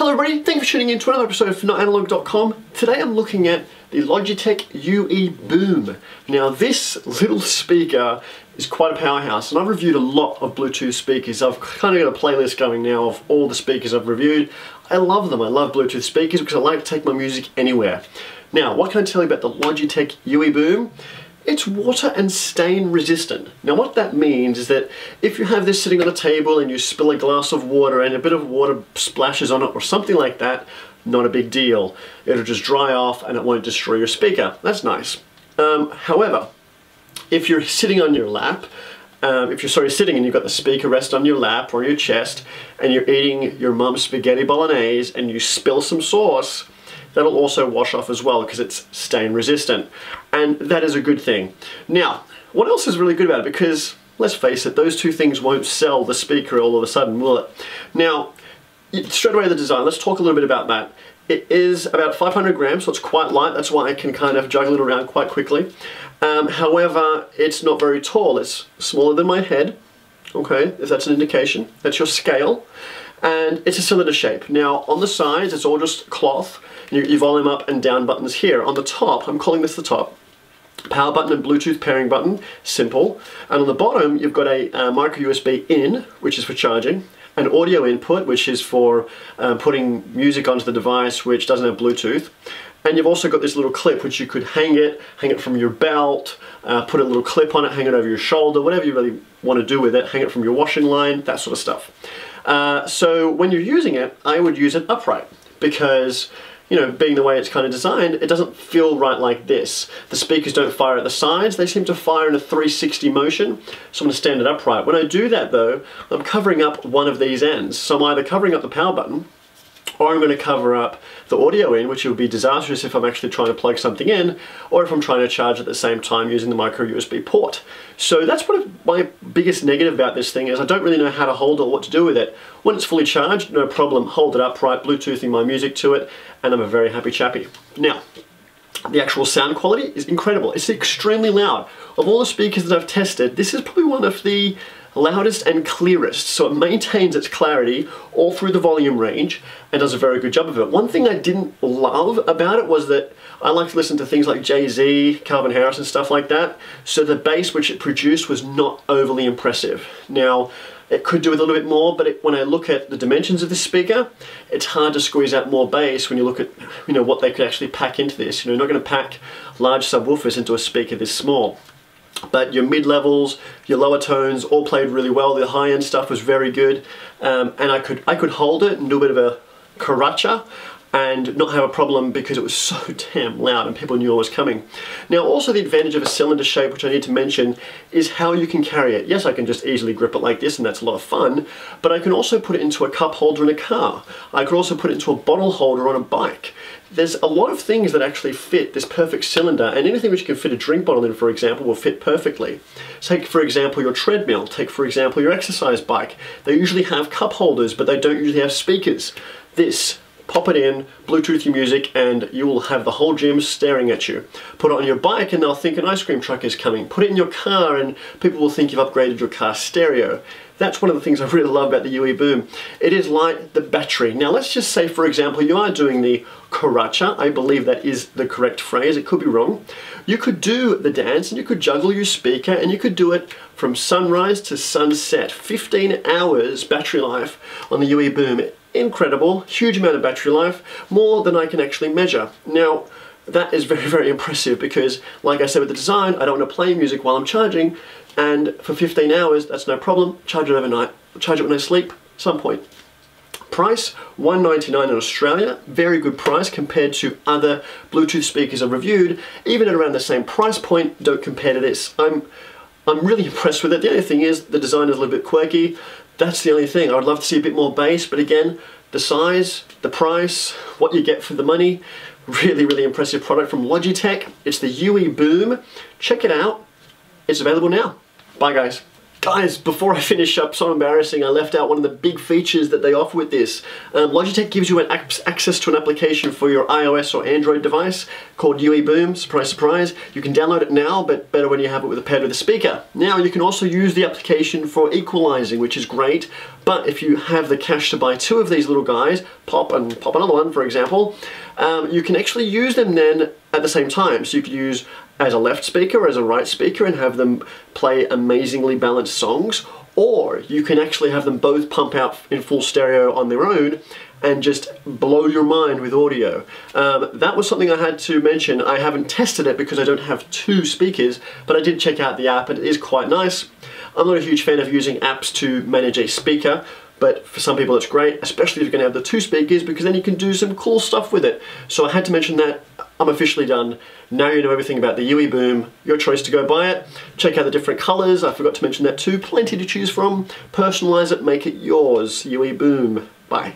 Hello everybody, thank you for tuning in to another episode of notanalog.com. Today I'm looking at the Logitech UE Boom. Now this little speaker is quite a powerhouse, and I've reviewed a lot of Bluetooth speakers. I've kind of got a playlist going now of all the speakers I've reviewed. I love them. I love Bluetooth speakers because I like to take my music anywhere. Now, what can I tell you about the Logitech UE Boom? It's water and stain resistant. Now what that means is that if you have this sitting on a table and you spill a glass of water and a bit of water splashes on it or something like that, not a big deal. It'll just dry off and it won't destroy your speaker. That's nice. However, if you're sitting on your lap, sitting and you've got the speaker rest on your lap or your chest and you're eating your mum's spaghetti bolognese and you spill some sauce, that'll also wash off as well because it's stain resistant, and that is a good thing. Now, what else is really good about it? Because let's face it, those two things won't sell the speaker all of a sudden, will it? Now, straight away the design, let's talk a little bit about that. It is about 500 grams, so it's quite light. That's why I can kind of juggle it around quite quickly. However, it's not very tall. It's smaller than my head, okay, if that's an indication. That's your scale. And it's a cylinder shape. Now, on the sides, it's all just cloth. Your volume up and down buttons here. On the top, I'm calling this the top, power button and Bluetooth pairing button, simple. And on the bottom, you've got a micro USB in, which is for charging, an audio input, which is for putting music onto the device, which doesn't have Bluetooth. And you've also got this little clip, which you could hang it from your belt, put a little clip on it, hang it over your shoulder, whatever you really want to do with it, hang it from your washing line, that sort of stuff. So when you're using it, I would use it upright because, you know, being the way it's kind of designed, it doesn't feel right like this. The speakers don't fire at the sides, they seem to fire in a 360 motion, so I'm going to stand it upright. When I do that though, I'm covering up one of these ends. So I'm either covering up the power button, or I'm going to cover up the audio in, which would be disastrous if I'm actually trying to plug something in, or if I'm trying to charge at the same time using the micro USB port. So that's one of my biggest negative about this thing is I don't really know how to hold it or what to do with it. When it's fully charged, no problem, hold it upright, Bluetoothing my music to it, and I'm a very happy chappy. Now, the actual sound quality is incredible. It's extremely loud. Of all the speakers that I've tested, this is probably one of the loudest and clearest, so it maintains its clarity all through the volume range and does a very good job of it. One thing I didn't love about it was that I like to listen to things like Jay-Z, Calvin Harris and stuff like that, so the bass which it produced was not overly impressive. Now, it could do with a little bit more, but when I look at the dimensions of this speaker, it's hard to squeeze out more bass when you look at, you know, what they could actually pack into this. You know, you're not going to pack large subwoofers into a speaker this small. But your mid-levels, your lower tones, all played really well. The high-end stuff was very good, and I could hold it and do a bit of a karacha and not have a problem because it was so damn loud and people knew it was coming. Now also the advantage of a cylinder shape, which I need to mention, is how you can carry it. Yes, I can just easily grip it like this and that's a lot of fun, but I can also put it into a cup holder in a car. I could also put it into a bottle holder on a bike. There's a lot of things that actually fit this perfect cylinder, and anything which you can fit a drink bottle in, for example, will fit perfectly. Take, for example, your treadmill. Take, for example, your exercise bike. They usually have cup holders, but they don't usually have speakers. This, pop it in, Bluetooth your music, and you will have the whole gym staring at you. Put it on your bike and they'll think an ice cream truck is coming. Put it in your car and people will think you've upgraded your car stereo. That's one of the things I really love about the UE Boom. It is like the battery. Now let's just say, for example, you are doing the karacha. I believe that is the correct phrase. It could be wrong. You could do the dance and you could juggle your speaker and you could do it from sunrise to sunset. 15 hours battery life on the UE Boom. Incredible, huge amount of battery life, more than I can actually measure. Now, that is very, very impressive because, like I said with the design, I don't want to play music while I'm charging, and for 15 hours, that's no problem. Charge it overnight, charge it when I sleep, some point. Price, $199 in Australia, very good price compared to other Bluetooth speakers I've reviewed. Even at around the same price point, don't compare to this. I'm really impressed with it. The only thing is, the design is a little bit quirky. That's the only thing. I'd love to see a bit more bass, but again, the size, the price, what you get for the money, really, really impressive product from Logitech. It's the UE Boom. Check it out. It's available now. Bye guys. Guys, before I finish up, so embarrassing, I left out one of the big features that they offer with this. Logitech gives you access to an application for your iOS or Android device called UE Boom, surprise, surprise. You can download it now, but better when you have it paired with a speaker. Now, you can also use the application for equalizing, which is great, but if you have the cash to buy 2 of these little guys, pop another one, for example, you can actually use them then at the same time. So you could use as a left speaker or as a right speaker and have them play amazingly balanced songs, or you can actually have them both pump out in full stereo on their own and just blow your mind with audio. That was something I had to mention. I haven't tested it because I don't have 2 speakers, but I did check out the app and it is quite nice. I'm not a huge fan of using apps to manage a speaker, but for some people it's great, especially if you're going to have the 2 speakers, because then you can do some cool stuff with it. So I had to mention that. I'm officially done. Now you know everything about the UE Boom. Your choice to go buy it. Check out the different colors. I forgot to mention that too. Plenty to choose from. Personalize it, make it yours. UE Boom. Bye.